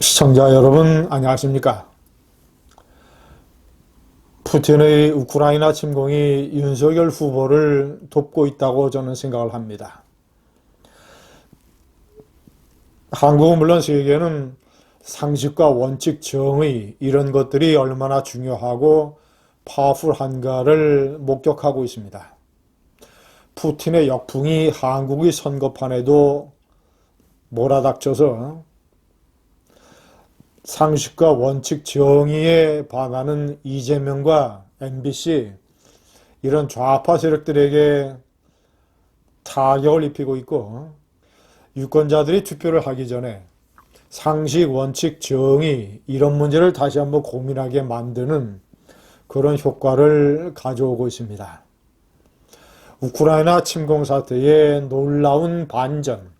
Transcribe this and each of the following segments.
시청자 여러분, 안녕하십니까? 푸틴의 우크라이나 침공이 윤석열 후보를 돕고 있다고 저는 생각을 합니다. 한국은 물론 세계는 상식과 원칙, 정의 이런 것들이 얼마나 중요하고 파워풀한가를 목격하고 있습니다. 푸틴의 역풍이 한국의 선거판에도 몰아닥쳐서 상식과 원칙, 정의에 반하는 이재명과 MBC 이런 좌파 세력들에게 타격을 입히고 있고, 유권자들이 투표를 하기 전에 상식, 원칙, 정의 이런 문제를 다시 한번 고민하게 만드는 그런 효과를 가져오고 있습니다. 우크라이나 침공 사태의 놀라운 반전,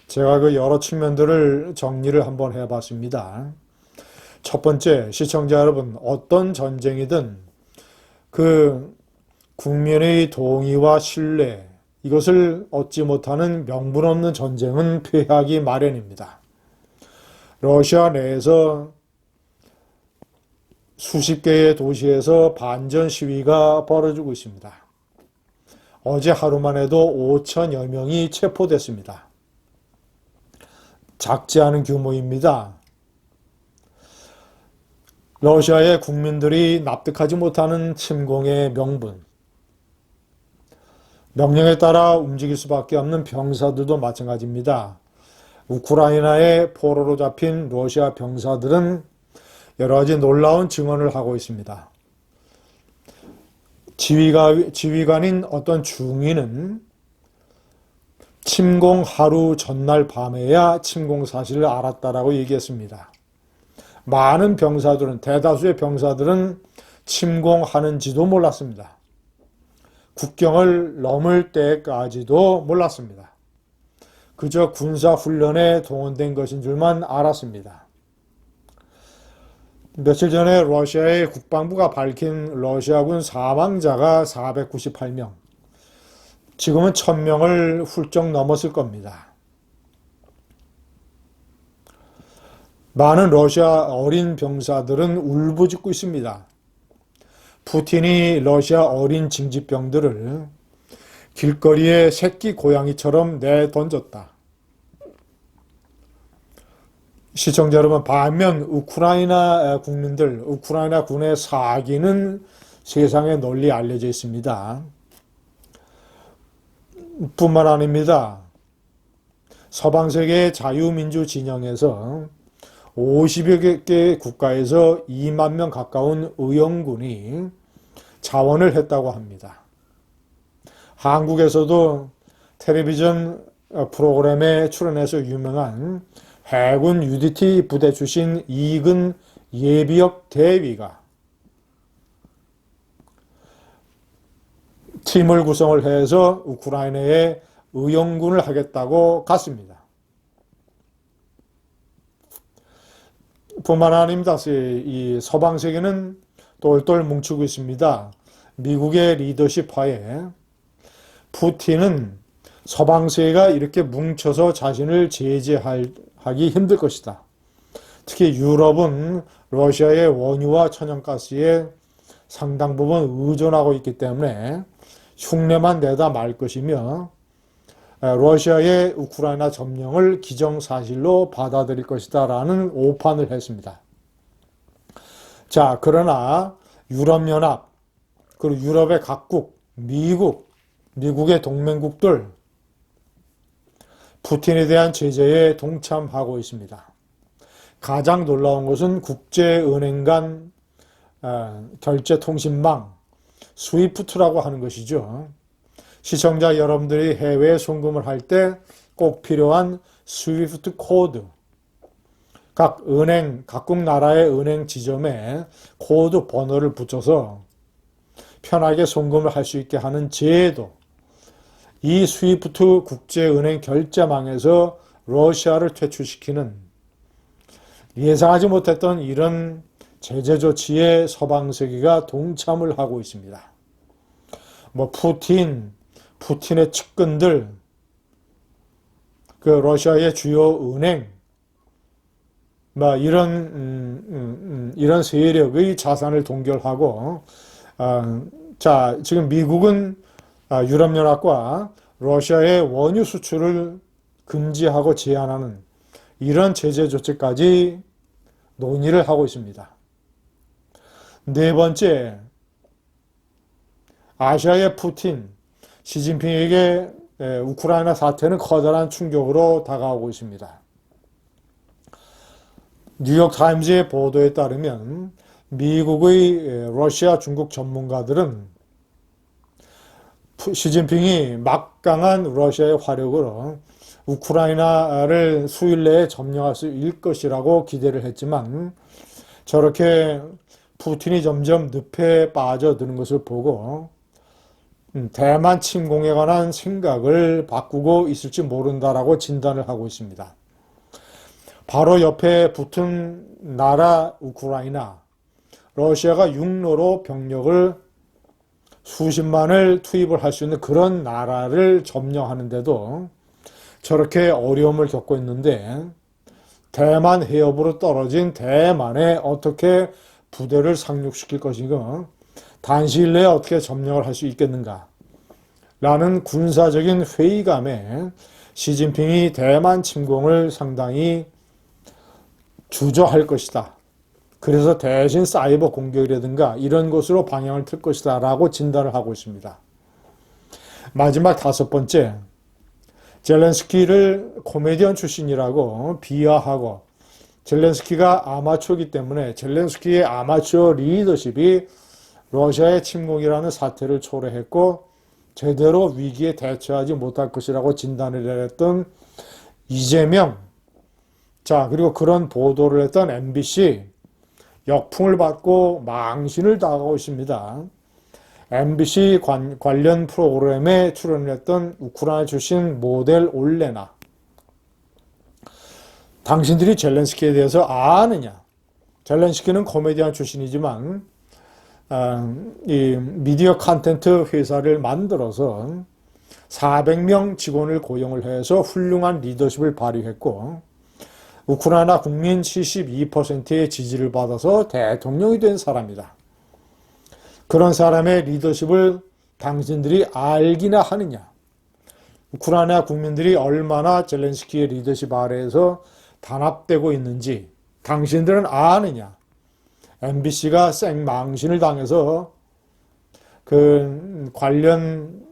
제가 그 여러 측면들을 정리를 한번 해봤습니다. 첫 번째, 시청자 여러분, 어떤 전쟁이든 그 국민의 동의와 신뢰, 이것을 얻지 못하는 명분 없는 전쟁은 패하기 마련입니다. 러시아 내에서 수십 개의 도시에서 반전 시위가 벌어지고 있습니다. 어제 하루만 해도 5천여 명이 체포됐습니다. 작지 않은 규모입니다. 러시아의 국민들이 납득하지 못하는 침공의 명분, 명령에 따라 움직일 수밖에 없는 병사들도 마찬가지입니다. 우크라이나의 포로로 잡힌 러시아 병사들은 여러 가지 놀라운 증언을 하고 있습니다. 지휘관인 어떤 중위는 침공 하루 전날 밤에야 침공 사실을 알았다라고 얘기했습니다. 많은 병사들은, 대다수의 병사들은 침공하는지도 몰랐습니다. 국경을 넘을 때까지도 몰랐습니다. 그저 군사훈련에 동원된 것인 줄만 알았습니다. 며칠 전에 러시아의 국방부가 밝힌 러시아군 사망자가 498명, 지금은 1000명을 훌쩍 넘었을 겁니다. 많은 러시아 어린 병사들은 울부짖고 있습니다. 푸틴이 러시아 어린 징집병들을 길거리에 새끼 고양이처럼 내던졌다. 시청자 여러분, 반면 우크라이나 국민들, 우크라이나 군의 사기는 세상에 널리 알려져 있습니다. 뿐만 아닙니다. 서방세계 자유민주 진영에서 50여 개 국가에서 2만 명 가까운 의원군이 자원을 했다고 합니다. 한국에서도 텔레비전 프로그램에 출연해서 유명한 해군 UDT 부대 출신 이근 예비역 대위가 팀을 구성을 해서 우크라이나에 의용군을 하겠다고 갔습니다. 뿐만 아닙니다. 이 서방 세계는 똘똘 뭉치고 있습니다. 미국의 리더십 하에 푸틴은 서방 세계가 이렇게 뭉쳐서 자신을 제재하기 힘들 것이다. 특히 유럽은 러시아의 원유와 천연가스에 상당 부분 의존하고 있기 때문에 흉내만 내다 말 것이며 러시아의 우크라이나 점령을 기정사실로 받아들일 것이다 라는 오판을 했습니다. 자, 그러나 유럽연합, 그리고 유럽의 각국, 미국의 동맹국들, 푸틴에 대한 제재에 동참하고 있습니다. 가장 놀라운 것은 국제은행 간 결제통신망, 스위프트라고 하는 것이죠. 시청자 여러분들이 해외에 송금을 할 때 꼭 필요한 스위프트 코드, 각국 나라의 은행 지점에 코드 번호를 붙여서 편하게 송금을 할 수 있게 하는 제도, 이 스위프트 국제은행 결제망에서 러시아를 퇴출시키는 예상하지 못했던 이런 제재 조치에 서방 세계가 동참을 하고 있습니다. 푸틴의 측근들, 그 러시아의 주요 은행, 이런 세력의 자산을 동결하고, 자, 지금 미국은 유럽연합과 러시아의 원유 수출을 금지하고 제한하는 이런 제재 조치까지 논의를 하고 있습니다. 네 번째, 아시아의 푸틴, 시진핑에게 우크라이나 사태는 커다란 충격으로 다가오고 있습니다. 뉴욕타임즈의 보도에 따르면 미국의 러시아, 중국 전문가들은 시진핑이 막강한 러시아의 화력으로 우크라이나를 수일 내에 점령할 수 있을 것이라고 기대를 했지만 저렇게 푸틴이 점점 늪에 빠져드는 것을 보고 대만 침공에 관한 생각을 바꾸고 있을지 모른다라고 진단을 하고 있습니다. 바로 옆에 붙은 나라 우크라이나, 러시아가 육로로 병력을 수십만을 투입을 할 수 있는 그런 나라를 점령하는데도 저렇게 어려움을 겪고 있는데 대만 해협으로 떨어진 대만에 어떻게 부대를 상륙시킬 것인가, 단시일 내에 어떻게 점령을 할 수 있겠는가 라는 군사적인 회의감에 시진핑이 대만 침공을 상당히 주저할 것이다. 그래서 대신 사이버 공격이라든가 이런 것으로 방향을 틀 것이다 라고 진단을 하고 있습니다. 마지막 다섯 번째, 젤렌스키를 코미디언 출신이라고 비하하고, 젤렌스키가 아마추어이기 때문에 젤렌스키의 아마추어 리더십이 러시아의 침공이라는 사태를 초래했고 제대로 위기에 대처하지 못할 것이라고 진단을 내렸던 이재명, 자, 그리고 그런 보도를 했던 MBC, 역풍을 받고 망신을 당하고 있습니다. MBC 관련 프로그램에 출연했던 우크라이나 출신 모델 올레나. 당신들이 젤렌스키에 대해서 아느냐? 젤렌스키는 코미디언 출신이지만 이 미디어 컨텐츠 회사를 만들어서 400명 직원을 고용을 해서 훌륭한 리더십을 발휘했고 우크라이나 국민 72%의 지지를 받아서 대통령이 된 사람이다. 그런 사람의 리더십을 당신들이 알기나 하느냐? 우크라이나 국민들이 얼마나 젤렌스키의 리더십 아래에서 단합되고 있는지 당신들은 아느냐? MBC가 생망신을 당해서 그 관련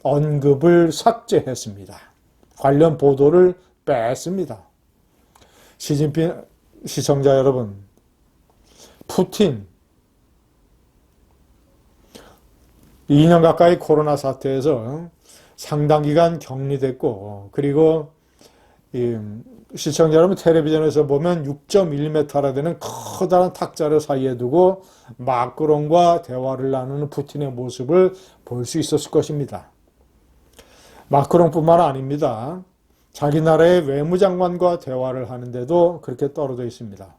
언급을 삭제했습니다. 관련 보도를 뺐습니다. 시진핑 시청자 여러분, 푸틴 2년 가까이 코로나 사태에서 상당 기간 격리됐고, 그리고 시청자 여러분 텔레비전에서 보면 6.1m나 되는 커다란 탁자를 사이에 두고 마크롱과 대화를 나누는 푸틴의 모습을 볼 수 있었을 것입니다. 마크롱뿐만 아닙니다. 자기 나라의 외무장관과 대화를 하는데도 그렇게 떨어져 있습니다.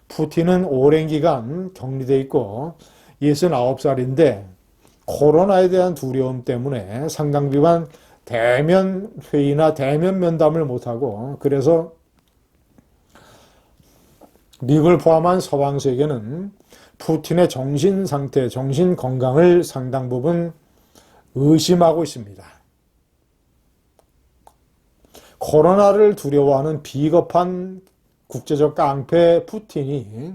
푸틴은 오랜 기간 격리돼 있고 69살인데 코로나에 대한 두려움 때문에 상당 기간 대면 회의나 대면 면담을 못하고, 그래서 미국을 포함한 서방 세계는 푸틴의 정신 상태, 정신 건강을 상당 부분 의심하고 있습니다. 코로나를 두려워하는 비겁한 국제적 깡패 푸틴이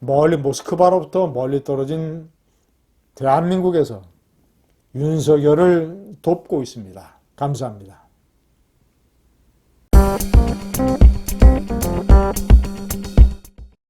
모스크바로부터 멀리 떨어진 대한민국에서 윤석열을 돕고 있습니다. 감사합니다.